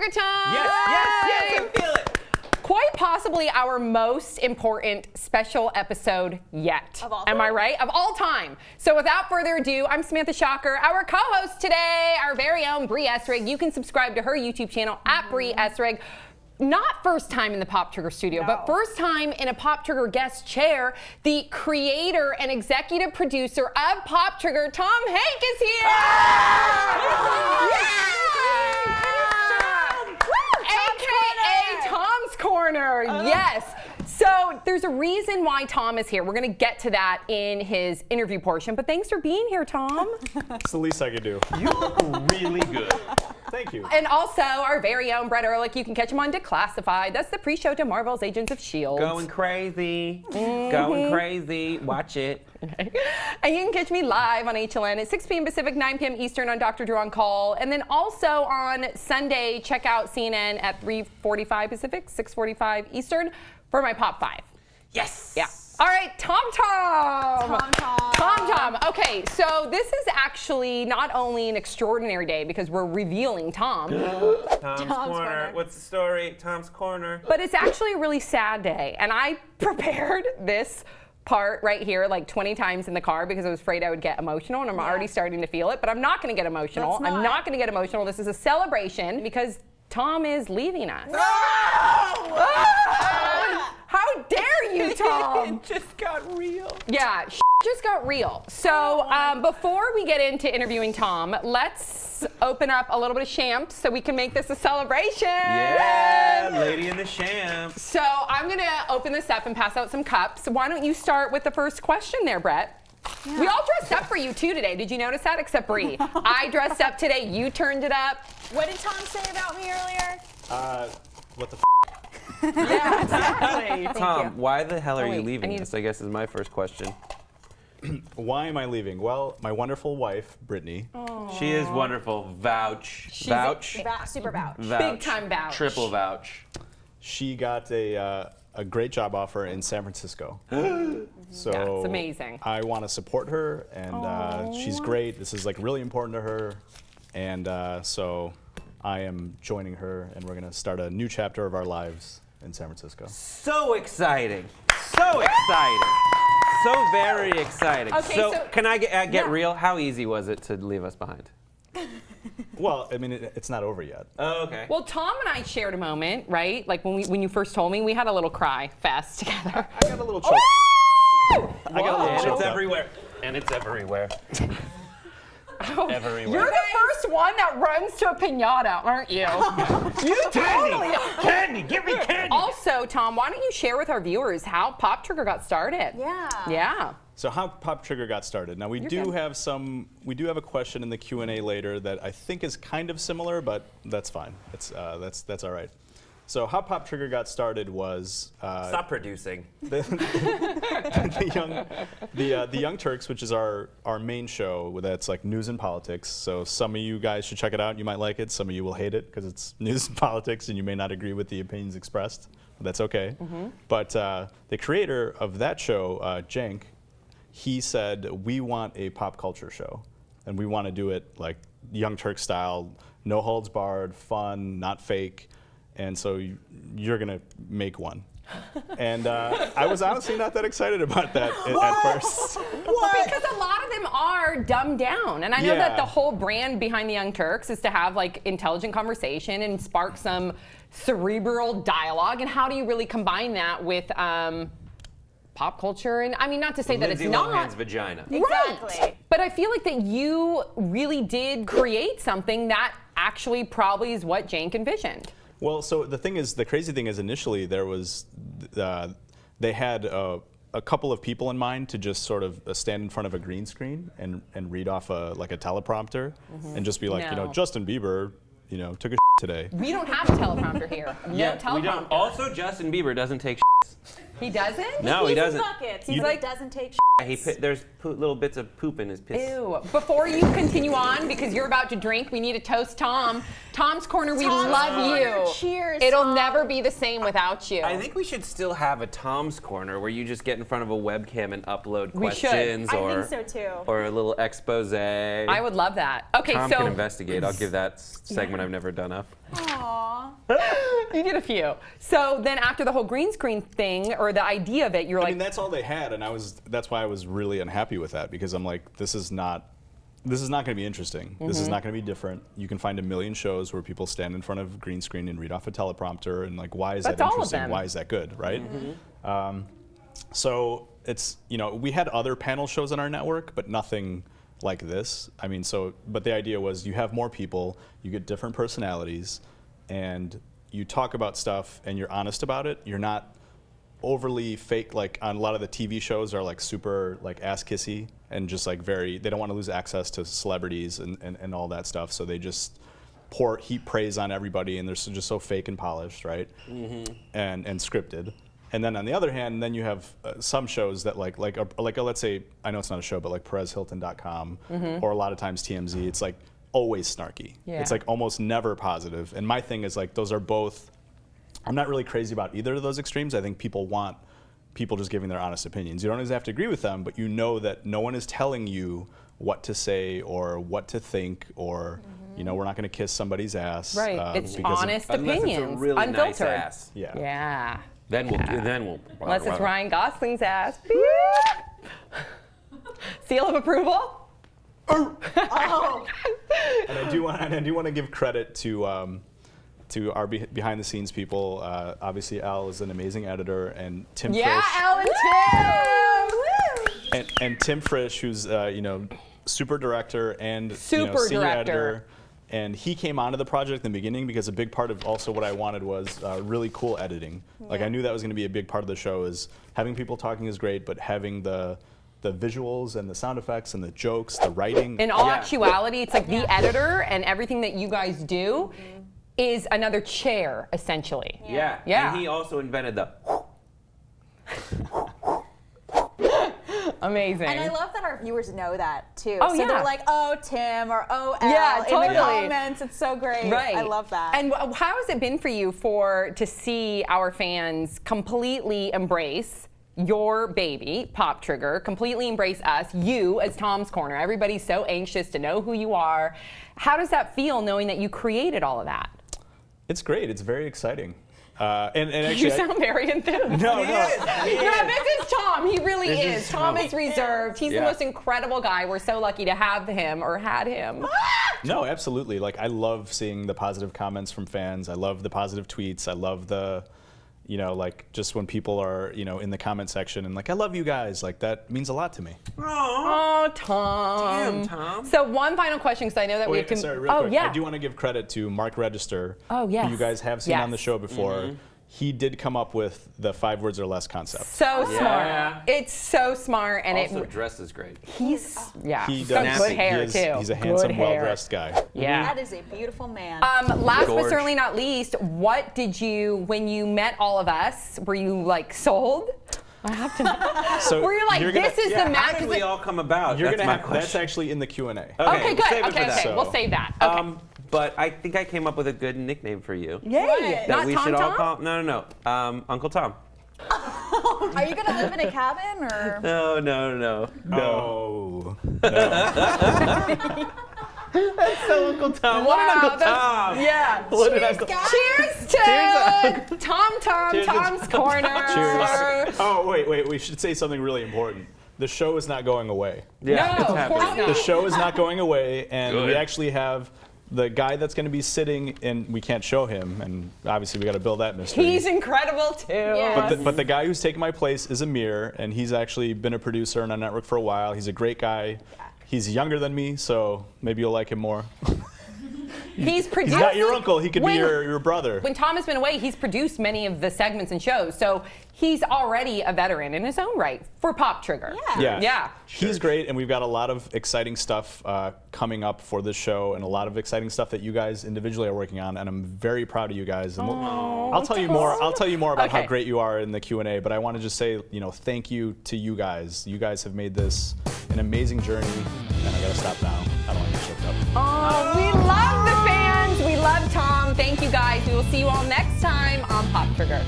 Trigger Time! Yes, I feel it. Quite possibly our most important special episode yet. Of all Am I time. right? Of all time. So without further ado, I'm Samantha Shocker. Our co-host today, our very own Brie Essrig. You can subscribe to her YouTube channel at Brie Essrig. Not first time in the Pop Trigger studio, but first time in a Pop Trigger guest chair. The creator and executive producer of Pop Trigger, Tom Hank, is here. AKA Tom's Corner. Yes. So there's a reason why Tom is here. We're going to get to that in his interview portion. But thanks for being here, Tom. It's the least I could do. You look really good. Thank you. And also our very own Brett Ehrlich. You can catch him on Declassified. That's the pre-show to Marvel's Agents of S.H.I.E.L.D. Going crazy. Going crazy. Watch it. And you can catch me live on HLN at 6 p.m. Pacific, 9 p.m. Eastern on Dr. Drew on Call. And then also on Sunday, check out CNN at 3:45 Pacific, 6:45 Eastern for my Pop 5. Yes. Yeah. All right, Tom. Okay, so this is actually not only an extraordinary day because we're revealing Tom, Tom's Corner. What's the story? Tom's Corner. but it's actually a really sad day. And I prepared this part right here like 20 times in the car because I was afraid I would get emotional, and I'm already starting to feel it, but I'm not going to get emotional. Let's I'm not. not going to get emotional. This is a celebration because Tom is leaving us. How dare you, Tom? It just got real. Yeah, just got real. So before we get into interviewing Tom, let's open up a little bit of champs so we can make this a celebration. Yeah, Lady in the Champ. So I'm gonna open this up and pass out some cups. Why don't you start with the first question there, Brett? Yeah. We all dressed up for you too today. Did you notice that? Except Brie. I dressed up today. You turned it up. What did Tom say about me earlier? What the Yeah, exactly. Tom, why the hell are wait, you I leaving need- us? I guess is my first question. Why am I leaving? Well, my wonderful wife, Brittany, She is wonderful. Vouch. Vouch. Super vouch. Vouch. Big time vouch. Triple vouch. she got a great job offer in San Francisco. So Yeah, it's amazing. I want to support her, and she's great. This is like really important to her, and so I am joining her, and we're gonna start a new chapter of our lives in San Francisco. So exciting. So exciting. So very exciting. Okay, so so- can I get yeah. real? How easy was it to leave us behind? Well, I mean, it's not over yet. Oh, okay. Well, Tom and I shared a moment, right? Like when you first told me, we had a little cry fest together. I got a little choke. I got a little and choked it's up. everywhere. And it's everywhere. Everywhere. You're the first one that runs to a piñata, aren't you? You totally are. Candy, give me candy. Also, Tom, why don't you share with our viewers how Pop Trigger got started? Yeah. Yeah. So how Pop Trigger got started. Now we do good. have a question in the Q&A later that I think is kind of similar, but that's fine. It's that's all right. So how Pop Trigger got started was Stop producing. the Young Turks, which is our main show that's like news and politics. So some of you guys should check it out. You might like it. Some of you will hate it because it's news and politics, and you may not agree with the opinions expressed. But that's okay. But the creator of that show, Cenk, he said, we want a pop culture show, and we want to do it like Young Turk style, no holds barred, fun, not fake. And so you're gonna make one. And I was honestly not that excited about that at first. Because a lot of them are dumbed down. And I know that Yeah. the whole brand behind the Young Turks is to have like intelligent conversation and spark some cerebral dialogue. And how do you really combine that with pop culture? And I mean, not to say that Lindsay it's not. Lohan's vagina. Exactly. Right. But I feel like that you really did create something that actually probably is what Cenk envisioned. Well, so the crazy thing is initially there was, they had a couple of people in mind to just sort of stand in front of a green screen and read off like a teleprompter and just be like, No. Justin Bieber, took a today. We don't have a teleprompter here. No teleprompter. we don't. Also, Justin Bieber doesn't take He doesn't? No, he doesn't. Buckets. He doesn't take There's little bits of poop in his piss. Ew. Before you continue on, because you're about to drink, we need to toast Tom. Tom's Corner, we Tom's love Corner. you. Cheers, It'll Tom. never be the same without you. I think we should still have a Tom's Corner where you just get in front of a webcam and upload We should. questions I think so too. or a little expose. I would love that. Okay, Tom so can investigate. I'll give that segment I've never done up. Aww. You did a few. So then after the whole green screen thing, or the idea of it, you're I like, mean, that's all they had, and that's why I was really unhappy with that, because I'm like, this is not going to be interesting. This is not going to be different. You can find a million shows where people stand in front of green screen and read off a teleprompter, and like, why is That's that all of interesting? them. Why is that good, right? So it's, we had other panel shows on our network, but nothing like this. I mean, but the idea was you have more people, you get different personalities, and you talk about stuff and you're honest about it. You're not overly fake, like on a lot of the TV shows are like super like ass kissy and just like they don't want to lose access to celebrities and all that stuff. So they just heap praise on everybody, and they're just so fake and polished, right? And scripted. And then on the other hand, then you have some shows that like let's say, I know it's not a show, but like PerezHilton.com or a lot of times TMZ, it's like always snarky. Yeah. It's like almost never positive. And my thing is like, those are both, I'm not really crazy about either of those extremes. I think people want people just giving their honest opinions. You don't always have to agree with them, but you know that no one is telling you what to say or what to think, or we're not going to kiss somebody's ass. right, it's because of- honest Unless opinions, it's a really nice unfiltered. ass. Yeah. Yeah. Then we'll. Unless it's Ryan Gosling's ass. Seal of approval? Oh. And I do want to give credit to our behind the scenes people. Obviously, Al is an amazing editor, and Tim Yeah, Frisch. Alan Tim! And Tim Frisch, who's super director and Super senior director. editor, and he came onto the project in the beginning because a big part of also what I wanted was really cool editing. Like I knew that was going to be a big part of the show. Is having people talking is great, but having the visuals and the sound effects and the jokes, the writing. In all actuality, it's like the editor and everything that you guys do is another chair, essentially. Yeah. Yeah. And he also invented the. Amazing. And I love that our viewers know that too. Oh, so yeah. they're like, oh, Tim, or oh, Al, Yeah, in totally. the comments. It's so great. Right. I love that. And how has it been for you to see our fans completely embrace your baby, Pop Trigger, completely embrace us, you as Tom's Corner? Everybody's so anxious to know who you are. How does that feel knowing that you created all of that? It's great. It's very exciting. And actually, You sound very enthused. no. No, this is Tom. He really This is. is Tom Tom. is reserved. He's the Yeah. most incredible guy. We're so lucky to have him or had him. No, absolutely. Like, I love seeing the positive comments from fans. I love the positive tweets. I love the, like just when people are, in the comment section and like, I love you guys. Like, that means a lot to me. Oh, Tom. Damn, Tom. So one final question, because I know that we Wait, can. sorry, real oh, quick. yeah. I do want to give credit to Mark Register, Oh, yes. who you guys have seen on the Yes. show before. He did come up with the 5 words or less concept. So Yeah. smart. It's so smart, and Also it. dressed is great. He's He got does. good hair he is, too. He's a Good handsome, hair. well-dressed guy. Yeah. That is a beautiful man. Last but Gorge. certainly not least, what did you, when you met all of us, were you like sold? I have to know. So Were you like, you're gonna- this is Yeah, the match? how did we all come about? You're That's gonna my have question. that's actually in the Q&A. Okay, we'll good. save it for Okay, that. okay. We'll save that. Okay. But I think I came up with a good nickname for you. Yay! What? Not That we Tom should all Tom? call. No. Uncle Tom. Are you gonna live in a cabin or? No. No. So Uncle Tom. What Wow, an Uncle that's- Tom. Yeah. What an Cheers, Uncle guys. Cheers to Tom, Cheers to- Tom's Corner. Cheers. Oh, wait. We should say something really important. The show is not going away. Yeah, No, it's of happening. course not. The show is not going away, and we Good. actually have the guy that's going to be sitting, and we can't show him, and obviously we got to build that mystery. He's incredible too. Yeah. But the guy who's taking my place is Amir, and he's actually been a producer on our network for a while. He's a great guy. He's younger than me, so maybe you'll like him more. He's produced. He's not your uncle. He could when- be your brother. When Tom has been away, he's produced many of the segments and shows, so he's already a veteran in his own right for Pop Trigger. Yeah. Yeah. He's great, and we've got a lot of exciting stuff coming up for this show, and a lot of exciting stuff that you guys individually are working on. And I'm very proud of you guys. And I'll tell you more. I'll tell you more about how Okay. great you are in the Q&A. But I want to just say, thank you to you guys. You guys have made this an amazing journey. And I gotta stop now. I don't want to get choked up. Oh, we love the fans. We love Tom. Thank you guys. We will see you all next time on Pop Trigger.